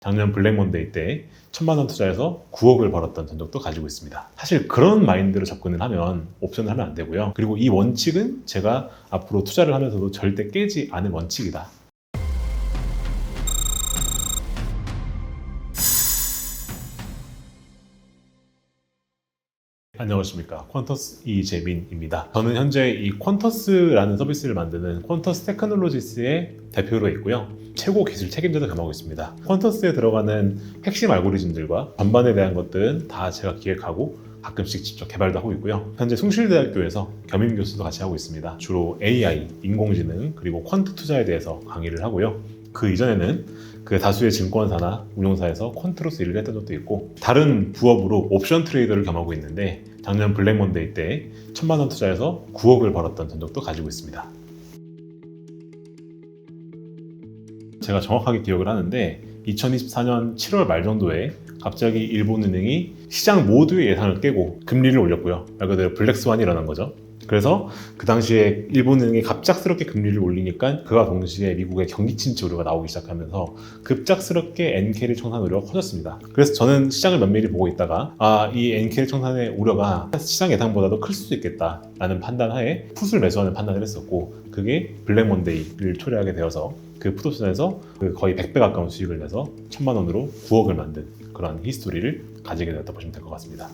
작년 블랙먼데이 때 1,000만 원 투자해서 9억을 벌었던 전적도 가지고 있습니다. 사실 그런 마인드로 접근을 하면 옵션을 하면 안 되고요. 그리고 이 원칙은 제가 앞으로 투자를 하면서도 절대 깨지 않을 원칙이다. 안녕하십니까, 퀀터스 이재민입니다. 저는 현재 이 퀀터스라는 서비스를 만드는 퀀터스 테크놀로지스의 대표로 있고요, 최고 기술 책임자도 겸하고 있습니다. 퀀터스에 들어가는 핵심 알고리즘들과 전반에 대한 것들은 다 제가 기획하고 가끔씩 직접 개발도 하고 있고요. 현재 숭실대학교에서 겸임 교수도 같이 하고 있습니다. 주로 AI, 인공지능, 그리고 퀀트 투자에 대해서 강의를 하고요. 그 이전에는 그 다수의 증권사나 운용사에서 퀀트로서 일을 했던 적도 있고, 다른 부업으로 옵션 트레이더를 겸하고 있는데 작년 블랙먼데이 때 1,000만 원 투자해서 9억을 벌었던 전적도 가지고 있습니다. 제가 정확하게 기억을 하는데 2024년 7월 말 정도에 갑자기 일본은행이 시장 모두의 예상을 깨고 금리를 올렸고요. 말 그대로 블랙스완이 일어난 거죠. 그래서 그 당시에 일본은행이 갑작스럽게 금리를 올리니까 그와 동시에 미국의 경기 침체 우려가 나오기 시작하면서 급작스럽게 엔케리 청산 우려가 커졌습니다. 그래서 저는 시장을 면밀히 보고 있다가 이 엔케리 청산의 우려가 시장 예상보다도 클 수도 있겠다라는 판단하에 풋을 매수하는 판단을 했었고, 그게 블랙먼데이를 초래하게 되어서 그 풋옵션에서 거의 100배 가까운 수익을 내서 1,000만 원으로 9억을 만든 그런 히스토리를 가지게 되었다 보시면 될 것 같습니다.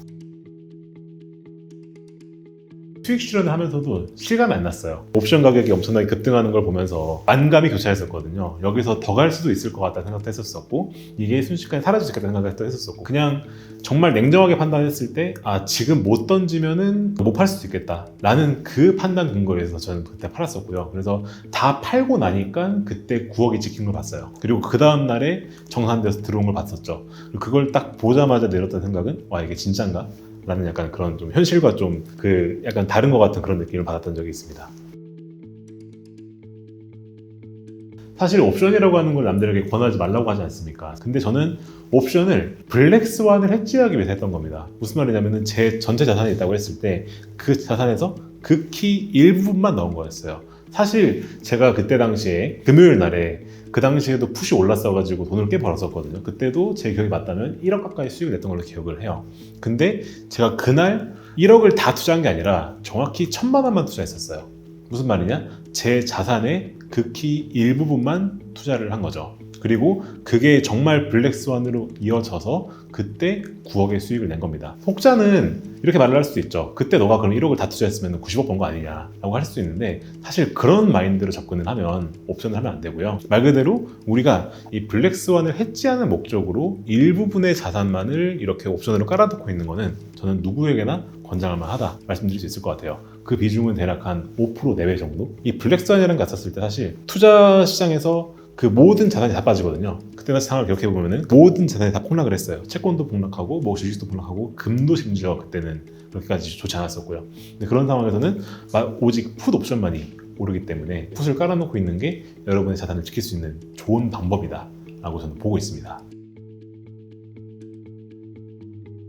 수익 실현을 하면서도 실감이 안 났어요. 옵션 가격이 엄청나게 급등하는 걸 보면서 만감이 교차했었거든요. 여기서 더 갈 수도 있을 것 같다는 생각도 했었고, 이게 순식간에 사라질 수 있겠다는 생각도 했었고, 그냥 정말 냉정하게 판단했을 때 지금 못 던지면은 못 팔 수도 있겠다 라는 그 판단 근거에 서 저는 그때 팔았었고요. 그래서 다 팔고 나니까 그때 9억이 찍힌 걸 봤어요. 그리고 그 다음 날에 정산돼서 들어온 걸 봤었죠. 그걸 딱 보자마자 내렸던 생각은 이게 진짠가? 라는 약간 그런 좀 현실과 좀 약간 다른 것 같은 그런 느낌을 받았던 적이 있습니다. 사실 옵션이라고 하는 걸 남들에게 권하지 말라고 하지 않습니까? 근데 저는 옵션을 블랙스완을 해지하기 위해서 했던 겁니다. 무슨 말이냐면은 제 전체 자산이 있다고 했을 때 그 자산에서 극히 일부분만 넣은 거였어요. 사실 제가 그때 당시에 금요일 날에 그 당시에도 풋이 올랐어가지고 돈을 꽤 벌었었거든요. 그때도 제 기억이 맞다면 1억 가까이 수익을 냈던 걸로 기억을 해요. 근데 제가 그날 1억을 다 투자한 게 아니라 정확히 1,000만 원만 투자했었어요. 무슨 말이냐? 제 자산의 극히 일부분만 투자를 한 거죠. 그리고 그게 정말 블랙스완으로 이어져서 그때 9억의 수익을 낸 겁니다. 혹자는 이렇게 말을 할 수도 있죠. 그때 너가 그럼 1억을 다 투자했으면 90억 번 거 아니냐 라고 할 수 있는데, 사실 그런 마인드로 접근을 하면 옵션을 하면 안 되고요. 말 그대로 우리가 이 블랙스완을 해지하는 목적으로 일부분의 자산만을 이렇게 옵션으로 깔아놓고 있는 거는 저는 누구에게나 권장할 만하다 말씀드릴 수 있을 것 같아요. 그 비중은 대략 한 5% 내외 정도? 이 블랙스완이라는 게 갔었을 때 사실 투자 시장에서 그 모든 자산이 다 빠지거든요. 그때 당시 상황을 기억해보면 모든 자산이 다 폭락을 했어요. 채권도 폭락하고 주식도 폭락하고 금도 심지어 그때는 그렇게까지 좋지 않았었고요. 근데 그런 상황에서는 오직 풋 옵션만이 오르기 때문에 풋을 깔아놓고 있는 게 여러분의 자산을 지킬 수 있는 좋은 방법이다 라고 저는 보고 있습니다.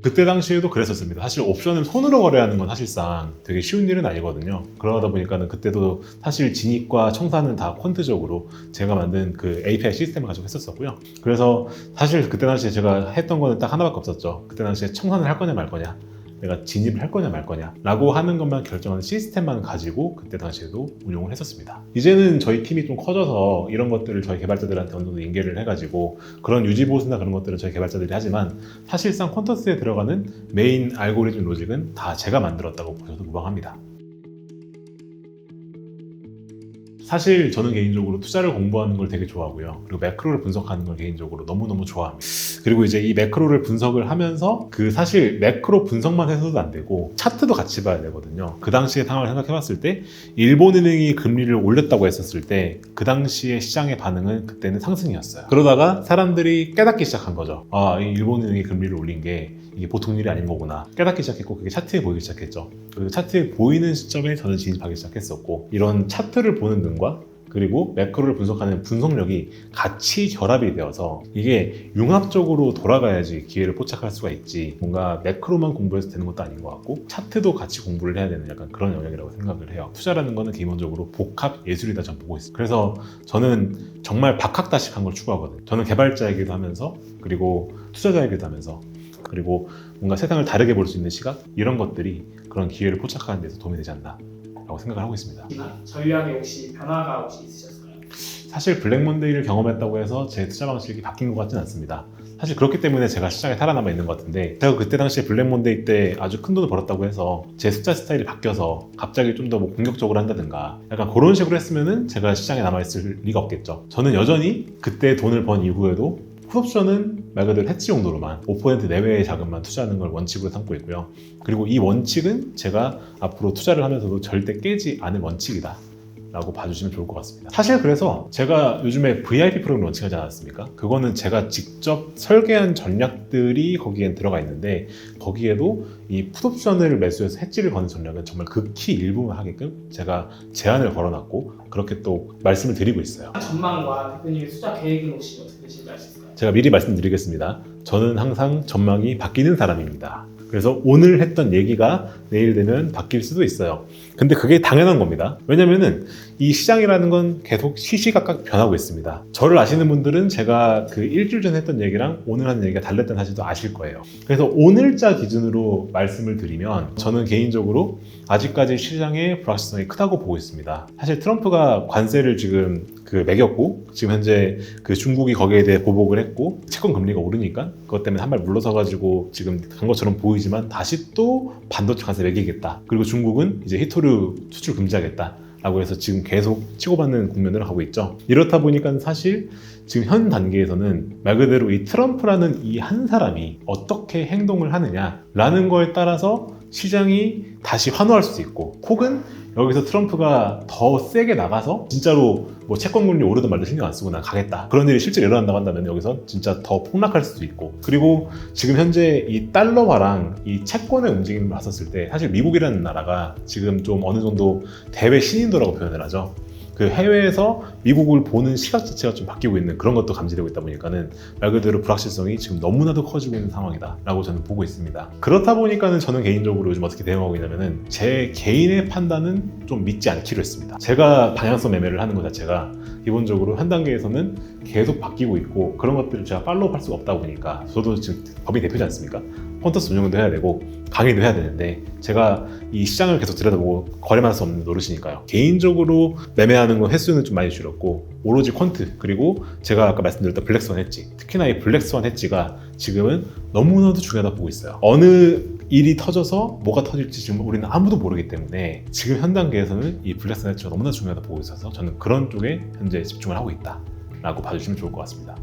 그때 당시에도 그랬었습니다. 사실 옵션을 손으로 거래하는 건 사실상 되게 쉬운 일은 아니거든요. 그러다 보니까는 그때도 사실 진입과 청산은 다 퀀트적으로 제가 만든 그 API 시스템을 가지고 했었고요. 그래서 사실 그때 당시에 제가 했던 거는 딱 하나밖에 없었죠. 그때 당시에 청산을 할 거냐 말 거냐, 내가 진입을 할 거냐 말 거냐 라고 하는 것만 결정하는 시스템만 가지고 그때 당시에도 운용을 했었습니다. 이제는 저희 팀이 좀 커져서 이런 것들을 저희 개발자들한테 어느 정도 인계를 해가지고 그런 유지보수나 그런 것들은 저희 개발자들이 하지만, 사실상 퀀터스에 들어가는 메인 알고리즘 로직은 다 제가 만들었다고 보셔도 무방합니다. 사실 저는 개인적으로 투자를 공부하는 걸 되게 좋아하고요. 그리고 매크로를 분석하는 걸 개인적으로 너무너무 좋아합니다. 그리고 이제 이 매크로를 분석을 하면서 사실 매크로 분석만 해서도 안 되고 차트도 같이 봐야 되거든요. 그 당시의 상황을 생각해 봤을 때 일본은행이 금리를 올렸다고 했었을 때 그 당시의 시장의 반응은 그때는 상승이었어요. 그러다가 사람들이 깨닫기 시작한 거죠. 이 일본은행이 금리를 올린 게 이게 보통 일이 아닌 거구나 깨닫기 시작했고, 그게 차트에 보이기 시작했죠. 그 차트에 보이는 시점에 저는 진입하기 시작했었고, 이런 차트를 보는 눈과 그리고 매크로를 분석하는 분석력이 같이 결합이 되어서 이게 융합적으로 돌아가야지 기회를 포착할 수가 있지, 뭔가 매크로만 공부해서 되는 것도 아닌 것 같고 차트도 같이 공부를 해야 되는 약간 그런 영역이라고 생각을 해요. 투자라는 거는 기본적으로 복합 예술이다 저는 보고 있어요. 그래서 저는 정말 박학다식한 걸 추구하거든요. 저는 개발자이기도 하면서, 그리고 투자자이기도 하면서, 그리고 뭔가 세상을 다르게 볼 수 있는 시각, 이런 것들이 그런 기회를 포착하는 데서 도움이 되지 않나 라고 생각을 하고 있습니다. 전략에 혹시 변화가 혹시 있으셨어요? 사실 블랙 먼데이를 경험했다고 해서 제 투자 방식이 바뀐 것 같지는 않습니다. 사실 그렇기 때문에 제가 시장에 살아남아 있는 것 같은데, 제가 그때 당시에 블랙 먼데이 때 아주 큰 돈을 벌었다고 해서 제 투자 스타일이 바뀌어서 갑자기 좀 더 뭐 공격적으로 한다든가 약간 그런 식으로 했으면은 제가 시장에 남아있을 리가 없겠죠. 저는 여전히 그때 돈을 번 이후에도 풋옵션은 말 그대로 해치 용도로만 5% 내외의 자금만 투자하는 걸 원칙으로 삼고 있고요. 그리고 이 원칙은 제가 앞으로 투자를 하면서도 절대 깨지 않을 원칙이다 라고 봐주시면 좋을 것 같습니다. 사실 그래서 제가 요즘에 VIP 프로그램 런칭하지 않았습니까? 그거는 제가 직접 설계한 전략들이 거기에 들어가 있는데, 거기에도 이 풋옵션을 매수해서 해지를 거는 전략은 정말 극히 일부만 하게끔 제가 제한을 걸어놨고 그렇게 또 말씀을 드리고 있어요. 전망과 대표님의 투자 계획은 혹시 어떻게 되실지 알 수 있을까요? 제가 미리 말씀드리겠습니다. 저는 항상 전망이 바뀌는 사람입니다. 그래서 오늘 했던 얘기가 내일 되면 바뀔 수도 있어요. 근데 그게 당연한 겁니다. 왜냐면은 이 시장이라는 건 계속 시시각각 변하고 있습니다. 저를 아시는 분들은 제가 그 일주일 전에 했던 얘기랑 오늘 하는 얘기가 달랐다는 사실도 아실 거예요. 그래서 오늘자 기준으로 말씀을 드리면 저는 개인적으로 아직까지 시장의 불확실성이 크다고 보고 있습니다. 사실 트럼프가 관세를 지금 매겼고, 지금 현재 그 중국이 거기에 대해 보복을 했고, 채권 금리가 오르니까 그것 때문에 한 발 물러서가지고 지금 간 것처럼 보이지만 다시 또 반도체 관세 매기겠다. 그리고 중국은 이제 히토류 수출 금지하겠다 라고 해서 지금 계속 치고받는 국면으로 가고 있죠. 이렇다 보니까 사실 지금 현 단계에서는 말 그대로 이 트럼프라는 이 한 사람이 어떻게 행동을 하느냐라는 거에 따라서 시장이 다시 환호할 수도 있고, 혹은 여기서 트럼프가 더 세게 나가서 진짜로 뭐 채권금리 오르든 말든 신경 안 쓰고 난 가겠다, 그런 일이 실제로 일어난다고 한다면 여기서 진짜 더 폭락할 수도 있고, 그리고 지금 현재 이 달러화랑 이 채권의 움직임을 봤었을 때 사실 미국이라는 나라가 지금 좀 어느 정도 대외 신인도라고 표현을 하죠. 그 해외에서 미국을 보는 시각 자체가 좀 바뀌고 있는 그런 것도 감지되고 있다 보니까는 말 그대로 불확실성이 지금 너무나도 커지고 있는 상황이다 라고 저는 보고 있습니다. 그렇다 보니까는 저는 개인적으로 요즘 어떻게 대응하고 있냐면은 제 개인의 판단은 좀 믿지 않기로 했습니다. 제가 방향성 매매를 하는 것 자체가 기본적으로 한 단계에서는 계속 바뀌고 있고 그런 것들을 제가 팔로우할 수가 없다 보니까, 저도 지금 법인 대표지 않습니까? 펀터스 운영도 해야 되고 강의도 해야 되는데 제가 이 시장을 계속 들여다보고 거래만 할 수 없는 노릇이니까요. 개인적으로 매매하는 건 횟수는 좀 많이 줄였고 오로지 퀀트, 그리고 제가 아까 말씀드렸던 블랙스완 해지, 특히나 이 블랙스완 해지가 지금은 너무나도 중요하다고 보고 있어요. 어느 일이 터져서 뭐가 터질지 지금 우리는 아무도 모르기 때문에 지금 현 단계에서는 이 블랙스완 해지가 너무나 중요하다고 보고 있어서 저는 그런 쪽에 현재 집중을 하고 있다 라고 봐주시면 좋을 것 같습니다.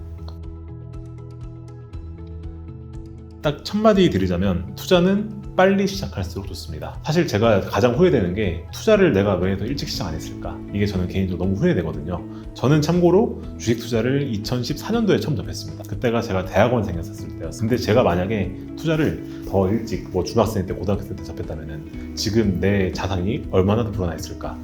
딱 첫마디 드리자면 투자는 빨리 시작할수록 좋습니다. 사실 제가 가장 후회되는 게 투자를 내가 왜 더 일찍 시작 안 했을까? 이게 저는 개인적으로 너무 후회되거든요. 저는 참고로 주식 투자를 2014년도에 처음 접했습니다. 그때가 제가 대학원 생겼을 때였어요. 근데 제가 만약에 투자를 더 일찍 뭐 중학생 때 고등학생 때 접했다면 지금 내 자산이 얼마나 더 불어나 있을까?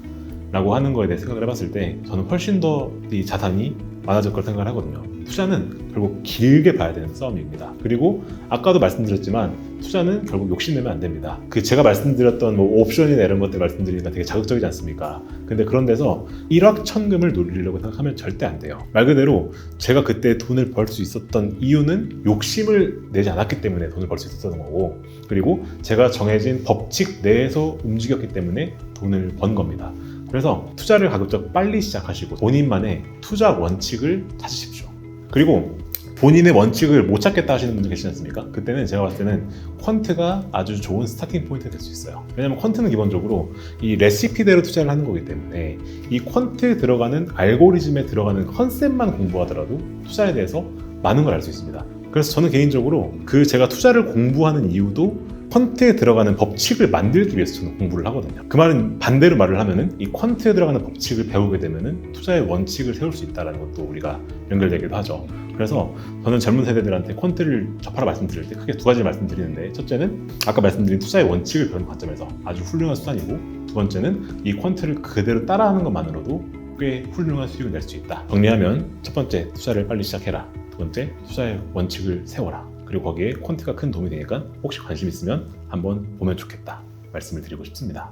라고 하는 거에 대해 생각을 해봤을 때 저는 훨씬 더 이 자산이 많아질 걸 생각을 하거든요. 투자는 결국 길게 봐야 되는 싸움입니다. 그리고 아까도 말씀드렸지만 투자는 결국 욕심내면 안 됩니다. 제가 말씀드렸던 뭐 옵션이나 이런 것들 말씀드리니까 되게 자극적이지 않습니까? 근데 그런 데서 일확천금을 노리려고 생각하면 절대 안 돼요. 말 그대로 제가 그때 돈을 벌 수 있었던 이유는 욕심을 내지 않았기 때문에 돈을 벌 수 있었던 거고, 그리고 제가 정해진 법칙 내에서 움직였기 때문에 돈을 번 겁니다. 그래서 투자를 가급적 빨리 시작하시고 본인만의 투자 원칙을 찾으십시오. 그리고 본인의 원칙을 못 찾겠다 하시는 분들 계시지 않습니까? 그때는 제가 봤을 때는 퀀트가 아주 좋은 스타팅 포인트가 될 수 있어요. 왜냐면 퀀트는 기본적으로 이 레시피대로 투자를 하는 거기 때문에 이 퀀트에 들어가는 알고리즘에 들어가는 컨셉만 공부하더라도 투자에 대해서 많은 걸 알 수 있습니다. 그래서 저는 개인적으로 제가 투자를 공부하는 이유도 퀀트에 들어가는 법칙을 만들기 위해서 저는 공부를 하거든요. 그 말은 반대로 말을 하면은 이 퀀트에 들어가는 법칙을 배우게 되면은 투자의 원칙을 세울 수 있다는 것도 우리가 연결되기도 하죠. 그래서 저는 젊은 세대들한테 퀀트를 접하라 말씀드릴 때 크게 두 가지 말씀드리는데, 첫째는 아까 말씀드린 투자의 원칙을 배우는 관점에서 아주 훌륭한 수단이고, 두 번째는 이 퀀트를 그대로 따라하는 것만으로도 꽤 훌륭한 수익을 낼 수 있다. 정리하면 첫 번째, 투자를 빨리 시작해라. 두 번째, 투자의 원칙을 세워라. 그리고 거기에 콘트가 큰 도움이 되니까 혹시 관심 있으면 한번 보면 좋겠다 말씀을 드리고 싶습니다.